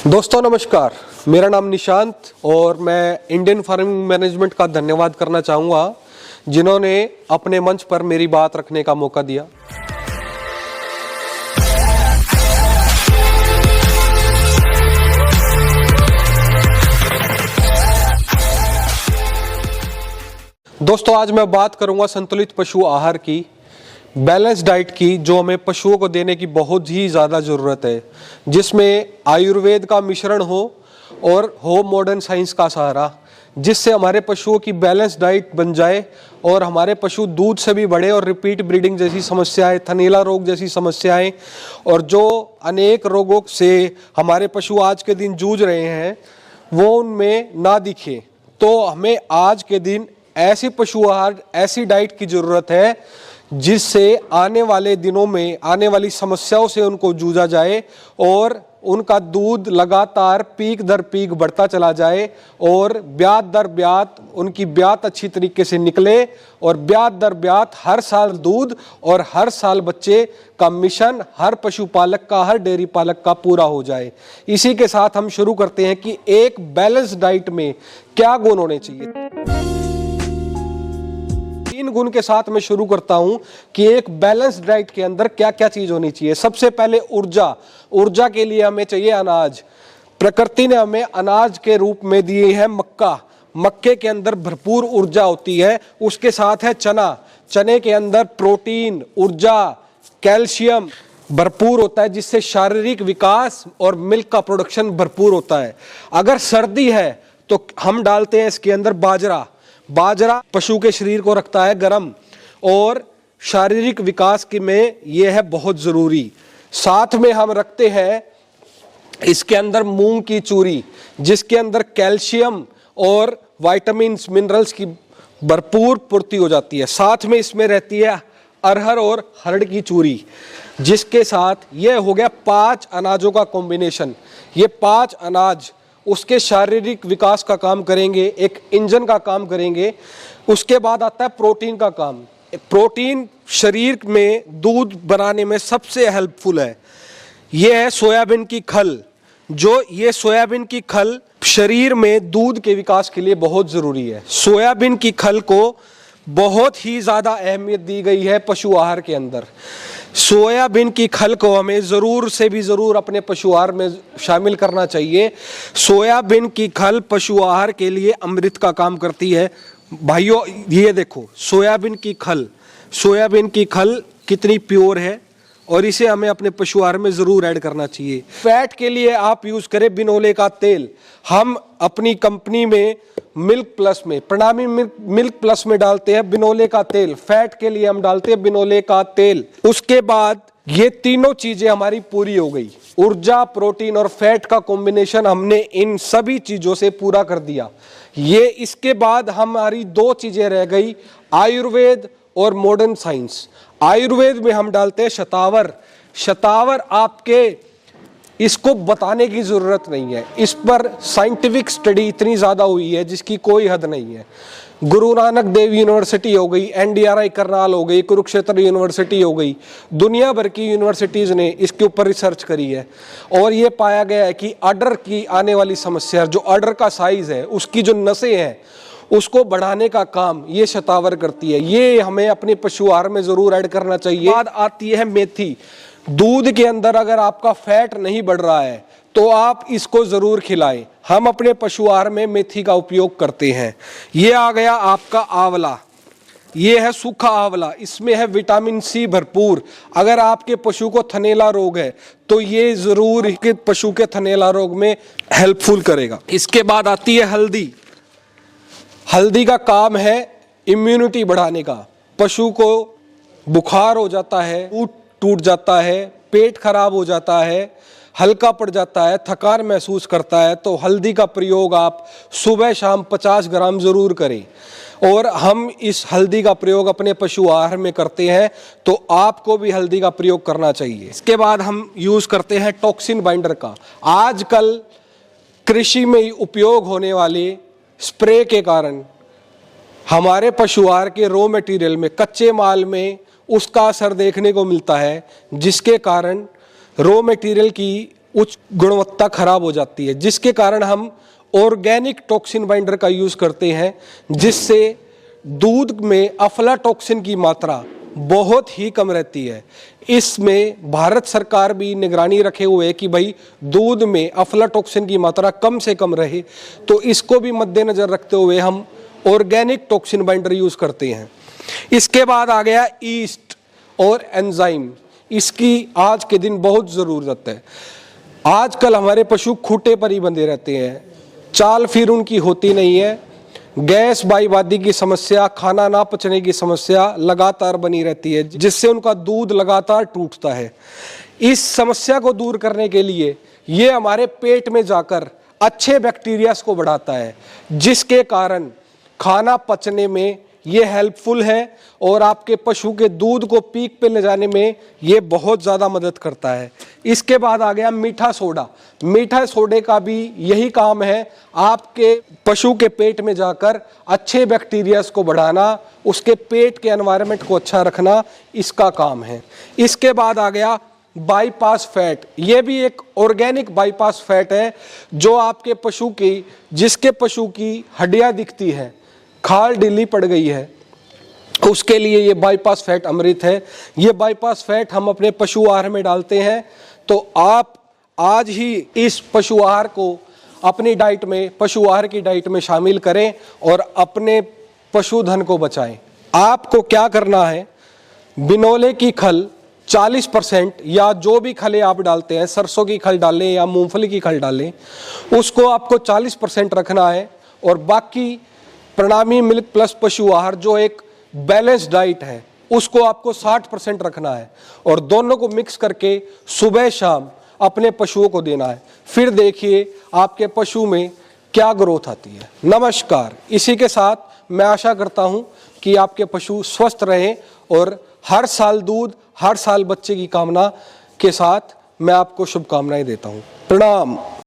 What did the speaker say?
दोस्तों नमस्कार, मेरा नाम निशांत और मैं इंडियन फार्मिंग मैनेजमेंट का धन्यवाद करना चाहूँगा जिन्होंने अपने मंच पर मेरी बात रखने का मौका दिया। दोस्तों आज मैं बात करूँगा संतुलित पशु आहार की, बैलेंस डाइट की, जो हमें पशुओं को देने की बहुत ही ज़्यादा ज़रूरत है, जिसमें आयुर्वेद का मिश्रण हो और हो मॉडर्न साइंस का सहारा, जिससे हमारे पशुओं की बैलेंस डाइट बन जाए और हमारे पशु दूध से भी बढ़े और रिपीट ब्रीडिंग जैसी समस्याएं, थनैला रोग जैसी समस्याएं और जो अनेक रोगों से हमारे पशु आज के दिन जूझ रहे हैं वो उनमें ना दिखे। तो हमें आज के दिन ऐसी पशु आहार, ऐसी डाइट की ज़रूरत है जिससे आने वाले दिनों में आने वाली समस्याओं से उनको जूझा जाए और उनका दूध लगातार पीक दर पीक बढ़ता चला जाए और ब्यात दर ब्यात उनकी ब्यात अच्छी तरीके से निकले और ब्यात दर ब्यात हर साल दूध और हर साल बच्चे का मिशन हर पशुपालक का, हर डेयरी पालक का पूरा हो जाए। इसी के साथ हम शुरू करते हैं कि एक बैलेंस डाइट में क्या गुण होने चाहिए। 3 गुण के साथ मैं शुरू करता हूं कि एक बैलेंस डाइट के अंदर क्या क्या चीज होनी चाहिए। सबसे पहले ऊर्जा के लिए हमें चाहिए अनाज। प्रकृति ने हमें अनाज के रूप में दिए हैं मक्के के अंदर भरपूर ऊर्जा होती है। उसके साथ है चने के अंदर प्रोटीन, ऊर्जा, कैल्शियम भरपूर होता है, जिससे शारीरिक विकास और मिल्क का प्रोडक्शन भरपूर होता है। अगर सर्दी है तो हम डालते हैं इसके अंदर बाजरा पशु के शरीर को रखता है गर्म और शारीरिक विकास के में यह है बहुत जरूरी। साथ में हम रखते हैं इसके अंदर मूंग की चूरी, जिसके अंदर कैल्शियम और विटामिन्स, मिनरल्स की भरपूर पूर्ति हो जाती है। साथ में इसमें रहती है अरहर और हरड़ की चूरी, जिसके साथ यह हो गया 5 अनाजों का कॉम्बिनेशन। ये 5 अनाज उसके शारीरिक विकास का काम करेंगे, एक इंजन का काम करेंगे। उसके बाद आता है प्रोटीन का काम। प्रोटीन शरीर में दूध बनाने में सबसे हेल्पफुल है। यह है सोयाबीन की खल, जो ये सोयाबीन की खल शरीर में दूध के विकास के लिए बहुत ज़रूरी है। सोयाबीन की खल को बहुत ही ज़्यादा अहमियत दी गई है पशु आहार के अंदर। सोयाबीन की खल को हमें ज़रूर से भी ज़रूर अपने पशु आहार में शामिल करना चाहिए। सोयाबीन की खल पशु आहार के लिए अमृत का काम करती है। भाइयों ये देखो सोयाबीन की खल कितनी प्योर है और इसे हमें अपने पशु आहार में ज़रूर ऐड करना चाहिए। फैट के लिए आप यूज़ करें बिनोले का तेल। हम अपनी कंपनी में मिल्क प्लस में, प्रणामी मिल्क प्लस में डालते हैं बिनोले का तेल। फैट के लिए हम डालते हैं बिनोले का तेल। उसके बाद ये तीनों चीजें हमारी पूरी हो गई। ऊर्जा, प्रोटीन और फैट का कॉम्बिनेशन हमने इन सभी चीजों से पूरा कर दिया। ये इसके बाद हमारी 2 चीजें रह गई, आयुर्वेद और मॉडर्न साइंस। आयुर्वेद में हम डालते हैं शतावर आपके इसको बताने की जरूरत नहीं है, इस पर साइंटिफिक स्टडी इतनी ज्यादा हुई है जिसकी कोई हद नहीं है। गुरु नानक देव यूनिवर्सिटी हो गई, NDRI करनाल हो गई, कुरुक्षेत्र यूनिवर्सिटी हो गई, दुनिया भर की यूनिवर्सिटीज ने इसके ऊपर रिसर्च करी है और ये पाया गया है कि अडर की आने वाली समस्या, जो अडर का साइज है, उसकी जो नसें हैं उसको बढ़ाने का काम ये शतावर करती है। ये हमें अपने पशु आहार में जरूर ऐड करना चाहिए। बाद आती है मेथी। दूध के अंदर अगर आपका फैट नहीं बढ़ रहा है तो आप इसको जरूर खिलाएं। हम अपने पशु आहार में मेथी का उपयोग करते हैं। ये आ गया आपका आंवला, ये है सूखा आंवला, इसमें है विटामिन C भरपूर। अगर आपके पशु को थनैला रोग है तो ये जरूर के पशु के थनैला रोग में हेल्पफुल करेगा। इसके बाद आती है हल्दी का काम है इम्यूनिटी बढ़ाने का। पशु को बुखार हो जाता है, टूट जाता है, पेट खराब हो जाता है, हल्का पड़ जाता है, थकान महसूस करता है, तो हल्दी का प्रयोग आप सुबह शाम 50 ग्राम जरूर करें। और हम इस हल्दी का प्रयोग अपने पशु आहार में करते हैं, तो आपको भी हल्दी का प्रयोग करना चाहिए। इसके बाद हम यूज करते हैं टॉक्सिन बाइंडर का। आजकल कृषि में उपयोग होने वाले स्प्रे के कारण हमारे पशु आहार के रॉ मटेरियल में, कच्चे माल में उसका असर देखने को मिलता है, जिसके कारण रॉ मटेरियल की उच्च गुणवत्ता खराब हो जाती है, जिसके कारण हम ऑर्गेनिक टॉक्सिन बाइंडर का यूज करते हैं, जिससे दूध में अफ्लाटॉक्सिन की मात्रा बहुत ही कम रहती है। इसमें भारत सरकार भी निगरानी रखे हुए है कि भाई दूध में अफ्लाटॉक्सिन की मात्रा कम से कम रहे, तो इसको भी मद्देनजर रखते हुए हम ऑर्गेनिक टॉक्सिन बाइंडर यूज करते हैं। इसके बाद आ गया ईस्ट और एंजाइम। इसकी आज के दिन बहुत ज़रूरत है। आजकल हमारे पशु खूंटे पर ही बंधे रहते हैं, चाल फिर उनकी होती नहीं है, गैस बाईवादी की समस्या, खाना ना पचने की समस्या लगातार बनी रहती है, जिससे उनका दूध लगातार टूटता है। इस समस्या को दूर करने के लिए ये हमारे पेट में जाकर अच्छे बैक्टीरियाज को बढ़ाता है, जिसके कारण खाना पचने में ये हेल्पफुल है और आपके पशु के दूध को पीक पे ले जाने में ये बहुत ज़्यादा मदद करता है। इसके बाद आ गया मीठा सोडा। मीठा सोडे का भी यही काम है, आपके पशु के पेट में जाकर अच्छे बैक्टीरियाज को बढ़ाना, उसके पेट के एनवायरनमेंट को अच्छा रखना, इसका काम है। इसके बाद आ गया बाईपास फैट। ये भी एक ऑर्गेनिक बाईपास फैट है, जो आपके पशु की, जिसके पशु की हड्डियां दिखती है, खाल ढीली पड़ गई है, उसके लिए ये बाईपास फैट अमृत है। ये बाईपास फैट हम अपने पशु आहार में डालते हैं, तो आप आज ही इस पशु आहार को अपनी डाइट में, पशु आहार की डाइट में शामिल करें और अपने पशुधन को बचाएं। आपको क्या करना है, बिनोले की खल 40% या जो भी खलें आप डालते हैं, सरसों की खल डालें या मूंगफली की खल डालें, उसको आपको 40% रखना है और बाकी प्रणामी मिल्क प्लस पशु आहार जो एक बैलेंस डाइट है, उसको आपको 60% रखना है और दोनों को मिक्स करके सुबह शाम अपने पशुओं को देना है। फिर देखिए आपके पशु में क्या ग्रोथ आती है। नमस्कार। इसी के साथ मैं आशा करता हूं कि आपके पशु स्वस्थ रहें और हर साल दूध, हर साल बच्चे की कामना के साथ मैं आपको शुभकामनाएं देता हूं। प्रणाम।